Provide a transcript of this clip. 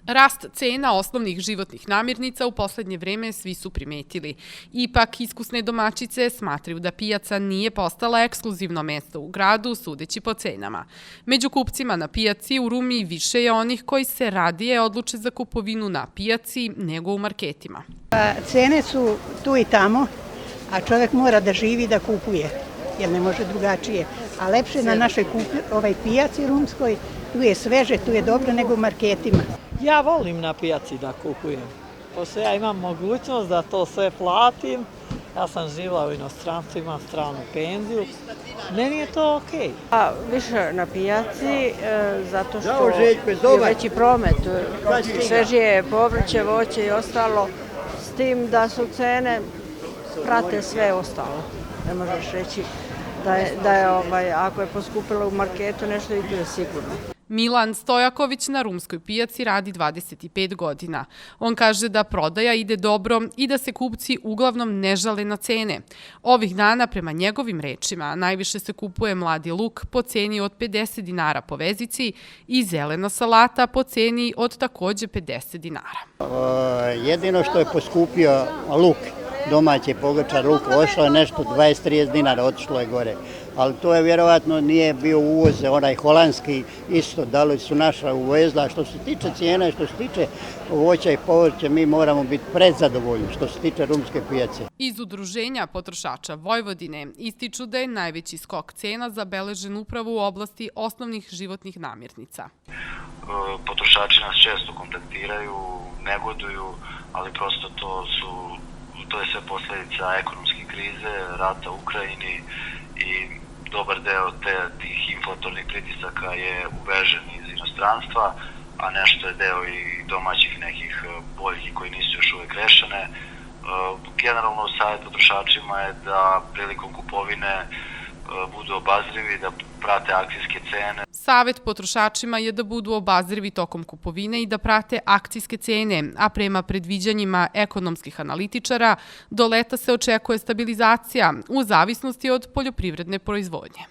Rast cena osnovnih životnih namirnica u poslednje vreme svi su primetili. Ipak, iskusne domaćice smatraju da pijaca nije postala ekskluzivno mesto u gradu, sudeći po cenama. Među kupcima na pijaci u Rumi više je onih koji se radije odluče za kupovinu na pijaci nego u marketima. Cene su tu i tamo, a čovjek mora da živi da kupuje, jer ne može drugačije. A lepše na našoj pijaci rumskoj, tu je sveže, tu je dobro nego u marketima. Ja volim na pijaci da kupujem, pošto ja imam mogućnost da to sve platim. Ja sam živjela u inostranstvu, imam stranu penziju, meni je to okej. Više na pijaci, zato što je veći promet, svežije povrće, voće i ostalo, s tim da su cene prate sve ostalo. Ne možeš reći da je, ako je poskupilo u marketu, nešto i tu je sigurno. Milan Stojaković na rumskoj pijaci radi 25 godina. On kaže da prodaja ide dobro i da se kupci uglavnom ne žale na cene. Ovih dana, prema njegovim rečima, najviše se kupuje mladi luk po ceni od 50 dinara po vezici i zelena salata po ceni od takođe 50 dinara. Jedino što je poskupio luk, domaći pogačar luk, ošlo je nešto 20-30 dinara, otišlo je gore. Ali to je vjerovatno nije bio uvoz, onaj holandski isto, da li su naša uvezla. Što se tiče cijene, što se tiče voća i povrća, mi moramo biti predzadovoljni što se tiče rumske pijace. Iz Udruženja potrošača Vojvodine ističu da je najveći skok cena zabeležen upravo u oblasti osnovnih životnih namirnica. Potrošači nas često kontaktiraju, negoduju, ali prosto to je sve posledica ekonomske krize, rata u Ukrajini i dobar deo tih inflatornih pritisaka je uvežen iz inostranstva, a nešto je deo i domaćih nekih boljki koji nisu još uvek rešene. Generalno, savjet potrošačima je da prilikom kupovine budu obazrivi, da prate akcijske cene. Savet potrošačima je da budu obazrivi tokom kupovine i da prate akcijske cene, a prema predviđanjima ekonomskih analitičara do leta se očekuje stabilizacija u zavisnosti od poljoprivredne proizvodnje.